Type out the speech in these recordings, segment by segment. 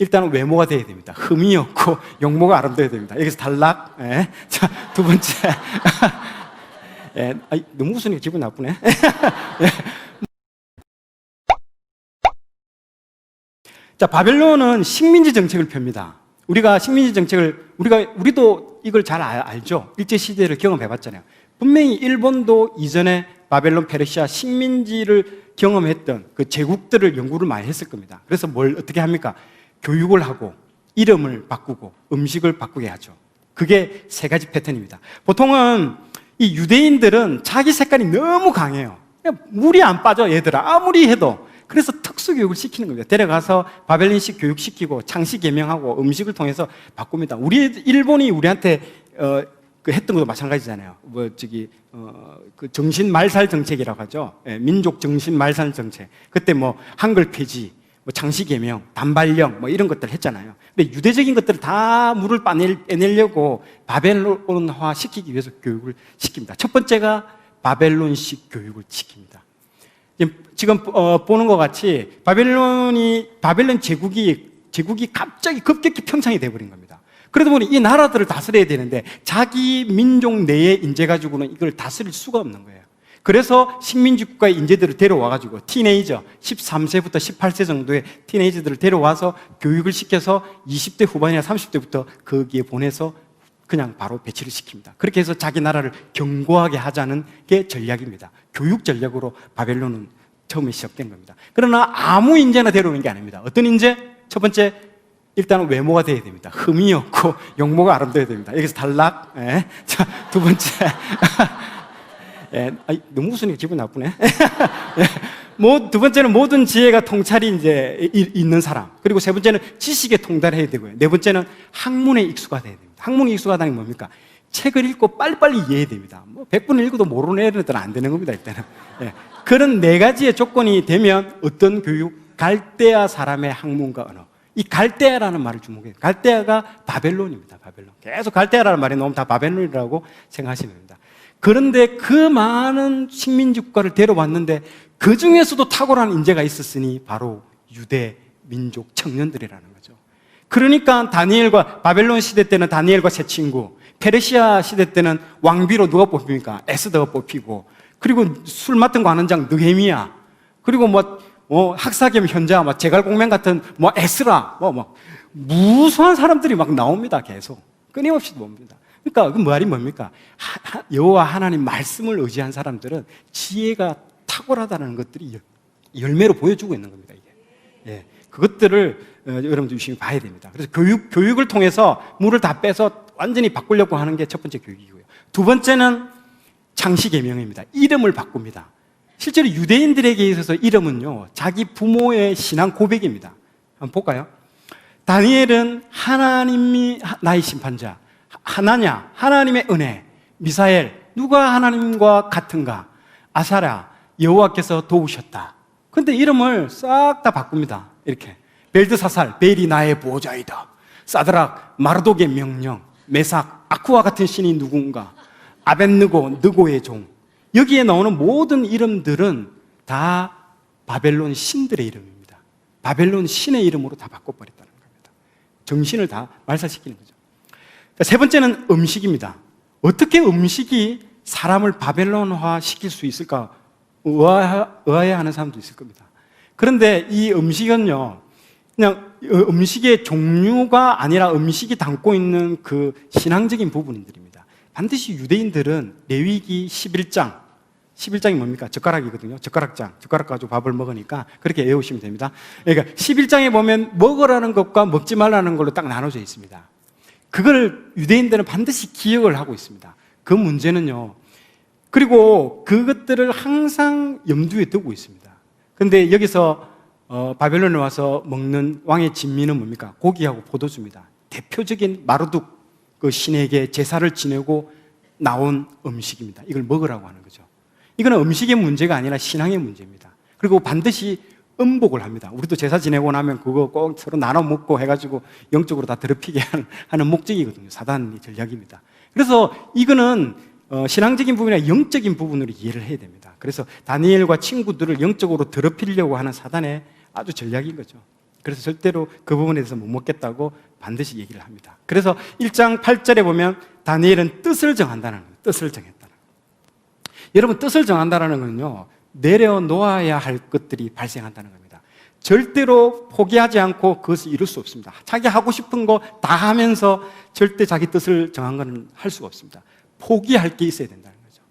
일단은 외모가 돼야 됩니다. 흠이 없고 용모가 아름다워야 됩니다. 여기서 탈락. 예. 자, 두 번째. 예. 너무 웃으니까 기분 나쁘네. 예. 자, 바벨론은 식민지 정책을 펴니다. 우리가 식민지 정책을, 우리도 이걸 잘 알죠? 일제시대를 경험해봤잖아요. 분명히 일본도 이전에 바벨론, 페르시아 식민지를 경험했던 그 제국들을 연구를 많이 했을 겁니다. 그래서 뭘 어떻게 합니까? 교육을 하고, 이름을 바꾸고, 음식을 바꾸게 하죠. 그게 세 가지 패턴입니다. 보통은 이 유대인들은 자기 색깔이 너무 강해요. 그냥 물이 안 빠져, 얘들아. 아무리 해도. 그래서 특수교육을 시키는 겁니다. 데려가서 바벨론식 교육시키고 창시 개명하고 음식을 통해서 바꿉니다. 일본이 우리한테 했던 것도 마찬가지잖아요. 그 정신 말살 정책이라고 하죠. 예, 민족 정신 말살 정책. 그때 뭐 한글 폐지, 뭐 창시 개명, 단발령 뭐 이런 것들 했잖아요. 근데 유대적인 것들을 다 물을 빼내려고 바벨론화 시키기 위해서 교육을 시킵니다. 첫 번째가 바벨론식 교육을 시킵니다. 지금 보는 것 같이 바벨론 제국이 갑자기 급격히 평창이 돼버린 겁니다. 그러다 보니 이 나라들을 다스려야 되는데 자기 민족 내에 인재 가지고는 이걸 다스릴 수가 없는 거예요. 그래서 식민지 국가의 인재들을 데려와가지고 티네이저 13세부터 18세 정도의 티네이저들을 데려와서 교육을 시켜서 20대 후반이나 30대부터 거기에 보내서 그냥 바로 배치를 시킵니다. 그렇게 해서 자기 나라를 견고하게 하자는 게 전략입니다. 교육 전략으로 바벨론은 처음에 시작된 겁니다. 그러나 아무 인재나 데려오는 게 아닙니다. 어떤 인재? 첫 번째, 일단은 외모가 돼야 됩니다. 흠이 없고 용모가 아름다워야 됩니다. 여기서 탈락. 예. 자, 두 번째. 예. 너무 웃으니까 기분 나쁘네. 예. 두 번째는 모든 지혜가 통찰이 이제 있는 사람. 그리고 세 번째는 지식에 통달해야 되고요. 네 번째는 학문에 익숙해야 됩니다. 학문에 익숙하다는 게 뭡니까? 책을 읽고 빨리빨리 이해해야 됩니다. 100분을 읽어도 모르는 애들은 안 되는 겁니다, 일단은. 예. 그런 네 가지의 조건이 되면 어떤 교육? 갈대아 사람의 학문과 언어. 이 갈대아라는 말을 주목해요. 갈대아가 바벨론입니다, 바벨론. 계속 갈대아라는 말이 나오면 다 바벨론이라고 생각하시면 됩니다. 그런데 그 많은 식민지 국가를 데려왔는데 그 중에서도 탁월한 인재가 있었으니 바로 유대 민족 청년들이라는 거죠. 그러니까 다니엘과 바벨론 시대 때는 다니엘과 세 친구, 페르시아 시대 때는 왕비로 누가 뽑힙니까? 에스더가 뽑히고, 그리고 술 맡은 관원장 느헤미야, 그리고 학사 겸 현자, 제갈공명 같은 에스라, 무수한 사람들이 막 나옵니다. 계속 끊임없이 봅니다. 그러니까 그 말이 뭡니까? 여호와 하나님 말씀을 의지한 사람들은 지혜가 탁월하다는 것들이 열매로 보여주고 있는 겁니다. 이게. 예, 그것들을 여러분들 유심히 봐야 됩니다. 그래서 교육을 통해서 물을 다 빼서 완전히 바꾸려고 하는 게 첫 번째 교육이고요. 두 번째는 창시 계명입니다. 이름을 바꿉니다. 실제로 유대인들에게 있어서 이름은요, 자기 부모의 신앙 고백입니다. 한번 볼까요? 다니엘은 하나님이 나의 심판자, 하나냐, 하나님의 은혜, 미사엘, 누가 하나님과 같은가, 아사랴, 여호와께서 도우셨다. 근데 이름을 싹 다 바꿉니다. 이렇게. 벨드사살, 벨이 나의 보호자이다. 사드락, 마르독의 명령, 메삭, 아쿠와 같은 신이 누군가, 아벳느고, 느고의 종. 여기에 나오는 모든 이름들은 다 바벨론 신들의 이름입니다. 바벨론 신의 이름으로 다 바꿔버렸다는 겁니다. 정신을 다 말살시키는 거죠. 세 번째는 음식입니다. 어떻게 음식이 사람을 바벨론화 시킬 수 있을까 의아해하는 사람도 있을 겁니다. 그런데 이 음식은요, 그냥 음식의 종류가 아니라 음식이 담고 있는 그 신앙적인 부분들입니다. 반드시 유대인들은 레위기 11장이 뭡니까? 젓가락이거든요. 젓가락 가지고 밥을 먹으니까 그렇게 외우시면 됩니다. 그러니까 11장에 보면 먹으라는 것과 먹지 말라는 걸로 딱 나눠져 있습니다. 그걸 유대인들은 반드시 기억을 하고 있습니다. 그 문제는요, 그리고 그것들을 항상 염두에 두고 있습니다. 근데 여기서 바벨론에 와서 먹는 왕의 진미는 뭡니까? 고기하고 포도주입니다. 대표적인 마르둑 그 신에게 제사를 지내고 나온 음식입니다. 이걸 먹으라고 하는 거죠. 이거는 음식의 문제가 아니라 신앙의 문제입니다. 그리고 반드시 음복을 합니다. 우리도 제사 지내고 나면 그거 꼭 서로 나눠 먹고 해가지고 영적으로 다 더럽히게 하는 목적이거든요. 사단의 전략입니다. 그래서 이거는 신앙적인 부분이나 영적인 부분으로 이해를 해야 됩니다. 그래서 다니엘과 친구들을 영적으로 더럽히려고 하는 사단의 아주 전략인 거죠. 그래서 절대로 그 부분에 대해서 못 먹겠다고 반드시 얘기를 합니다. 그래서 1장 8절에 보면 다니엘은 뜻을 정한다는 거예요. 뜻을 정했다는 거예요. 여러분, 뜻을 정한다는 건요, 내려놓아야 할 것들이 발생한다는 겁니다. 절대로 포기하지 않고 그것을 이룰 수 없습니다. 자기 하고 싶은 거 다 하면서 절대 자기 뜻을 정한 건 할 수가 없습니다. 포기할 게 있어야 된다는 거죠.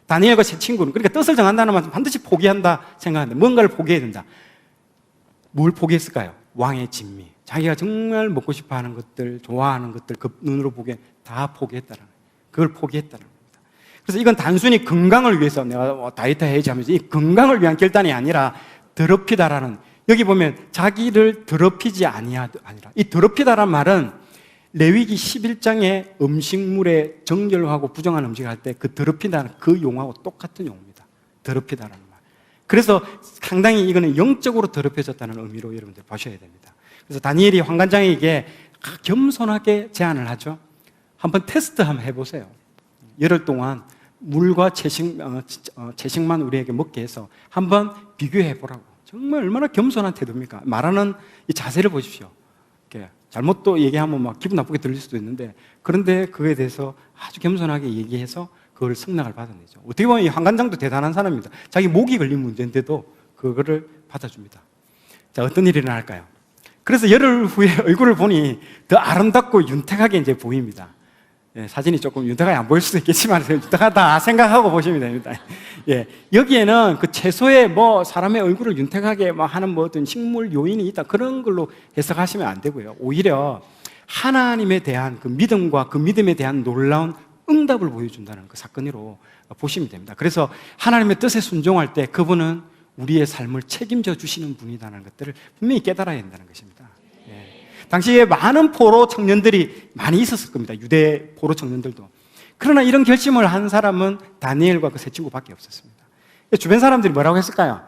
다니엘과 세 친구는, 그러니까 뜻을 정한다는 말은 반드시 포기한다 생각하는데, 뭔가를 포기해야 된다. 뭘 포기했을까요? 왕의 진미. 자기가 정말 먹고 싶어 하는 것들, 좋아하는 것들, 그 눈으로 보기엔 다 포기했다는 거예요. 그걸 포기했다는 겁니다. 그래서 이건 단순히 건강을 위해서 내가 다이어트 해야지 하면서 이 건강을 위한 결단이 아니라 더럽히다라는, 여기 보면 자기를 더럽히지 아니라, 이 더럽히다라는 말은 레위기 11장에 음식물에 정결하고 부정한 음식을 할 때 그 더럽히다는 그 용어하고 똑같은 용어입니다. 더럽히다라는 말. 그래서 상당히 이거는 영적으로 더럽혀졌다는 의미로 여러분들 보셔야 됩니다. 그래서 다니엘이 환관장에게 겸손하게 제안을 하죠. 한번 테스트 한번 해보세요. 열흘 동안 물과 채식만 우리에게 먹게 해서 한번 비교해 보라고. 정말 얼마나 겸손한 태도입니까? 말하는 이 자세를 보십시오. 이렇게 잘못 또 얘기하면 막 기분 나쁘게 들릴 수도 있는데, 그런데 그에 대해서 아주 겸손하게 얘기해서 그걸 승낙을 받아내죠. 어떻게 보면 이 환관장도 대단한 사람입니다. 자기 목이 걸린 문제인데도 그거를 받아줍니다. 자, 어떤 일이 일어날까요? 그래서 열흘 후에 얼굴을 보니 더 아름답고 윤택하게 이제 보입니다. 예, 사진이 조금 윤택하게 안 보일 수도 있겠지만 윤택하다 생각하고 보시면 됩니다. 예, 여기에는 그 채소에 뭐 사람의 얼굴을 윤택하게 막 하는 뭐 어떤 식물 요인이 있다, 그런 걸로 해석하시면 안 되고요. 오히려 하나님에 대한 그 믿음과 그 믿음에 대한 놀라운 응답을 보여준다는 그 사건으로 보시면 됩니다. 그래서 하나님의 뜻에 순종할 때 그분은 우리의 삶을 책임져 주시는 분이라는 것들을 분명히 깨달아야 된다는 것입니다. 예. 당시에 많은 포로 청년들이 많이 있었을 겁니다. 유대 포로 청년들도. 그러나 이런 결심을 한 사람은 다니엘과 그 세 친구밖에 없었습니다. 주변 사람들이 뭐라고 했을까요?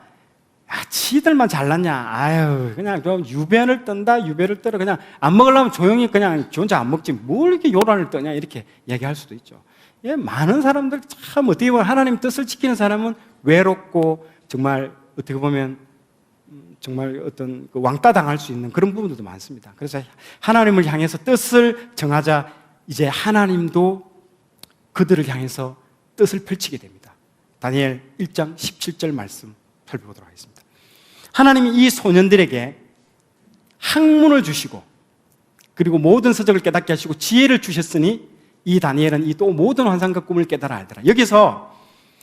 아, 지들만 잘났냐? 아유, 그냥 좀 유배를 떤다, 유배를 떨어. 그냥 안 먹으려면 조용히 그냥 지 혼자 안 먹지. 뭘 이렇게 요란을 떠냐? 이렇게 얘기할 수도 있죠. 예, 많은 사람들 참 어떻게 보면 하나님 뜻을 지키는 사람은 외롭고 정말 어떻게 보면 정말 어떤 그 왕따 당할 수 있는 그런 부분들도 많습니다. 그래서 하나님을 향해서 뜻을 정하자 이제 하나님도 그들을 향해서 뜻을 펼치게 됩니다. 다니엘 1장 17절 말씀 살펴보도록 하겠습니다. 하나님이 이 소년들에게 학문을 주시고 그리고 모든 서적을 깨닫게 하시고 지혜를 주셨으니 이 다니엘은 이 또 모든 환상과 꿈을 깨달아 알더라. 여기서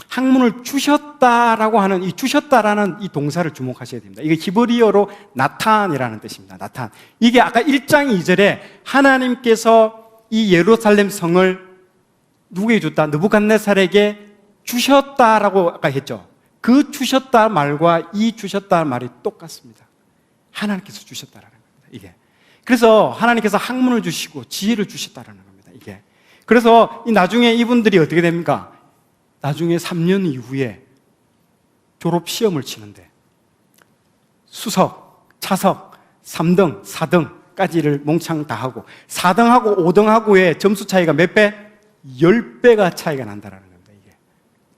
학문을 주셨다라고 하는 이 주셨다라는 이 동사를 주목하셔야 됩니다. 이게 히브리어로 나탄이라는 뜻입니다. 나탄. 이게 아까 1장 2절에 하나님께서 이 예루살렘 성을 누구에게 줬다? 느부갓네살에게 주셨다라고 아까 했죠. 그 주셨다 말과 이 주셨다 말이 똑같습니다. 하나님께서 주셨다라는 겁니다. 이게. 그래서 하나님께서 학문을 주시고 지혜를 주셨다라는 겁니다. 이게. 그래서 이 나중에 이분들이 어떻게 됩니까? 나중에 3년 이후에 졸업 시험을 치는데 수석, 차석, 3등, 4등까지를 몽창 다 하고 4등하고 5등하고의 점수 차이가 몇 배? 10배가 차이가 난다라는 겁니다. 이게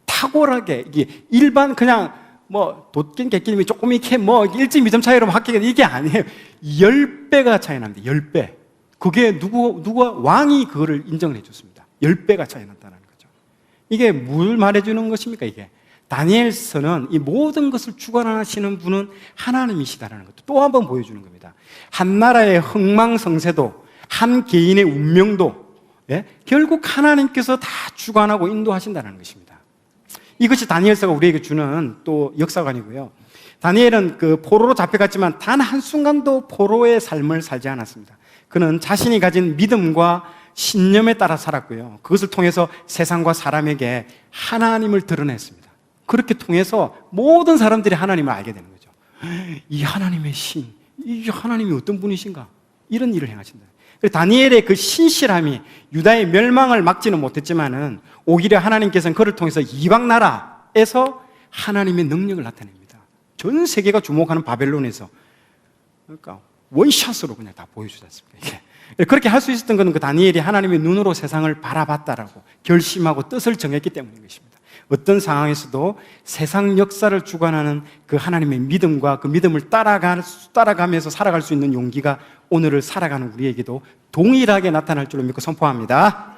탁월하게 이게 일반 그냥 뭐 돗긴 객기님이 조금 이렇게 뭐 1점 2점 차이로 합격해 이게 아니에요. 10배가 차이 납니다. 10배. 그게 누가 왕이 그거를 인정을 해줬습니다. 10배가 차이 난다는 거죠. 이게 뭘 말해주는 것입니까? 이게 다니엘서는 이 모든 것을 주관하시는 분은 하나님이시다라는 것도 또 한 번 보여주는 겁니다. 한 나라의 흥망성쇠도 한 개인의 운명도 예? 결국 하나님께서 다 주관하고 인도하신다는 것입니다. 이것이 다니엘서가 우리에게 주는 또 역사관이고요. 다니엘은 그 포로로 잡혀갔지만 단 한순간도 포로의 삶을 살지 않았습니다. 그는 자신이 가진 믿음과 신념에 따라 살았고요. 그것을 통해서 세상과 사람에게 하나님을 드러냈습니다. 그렇게 통해서 모든 사람들이 하나님을 알게 되는 거죠. 이 하나님의 신, 이 하나님이 어떤 분이신가? 이런 일을 행하신다. 다니엘의 그 신실함이 유다의 멸망을 막지는 못했지만은 오히려 하나님께서는 그를 통해서 이방 나라에서 하나님의 능력을 나타냅니다. 전 세계가 주목하는 바벨론에서 그러니까 원샷으로 그냥 다 보여주지 않습니까? 이게. 그렇게 할 수 있었던 것은 그 다니엘이 하나님의 눈으로 세상을 바라봤다라고 결심하고 뜻을 정했기 때문인 것입니다. 어떤 상황에서도 세상 역사를 주관하는 그 하나님의 믿음과 그 믿음을 따라가면서 살아갈 수 있는 용기가 오늘을 살아가는 우리에게도 동일하게 나타날 줄로 믿고 선포합니다.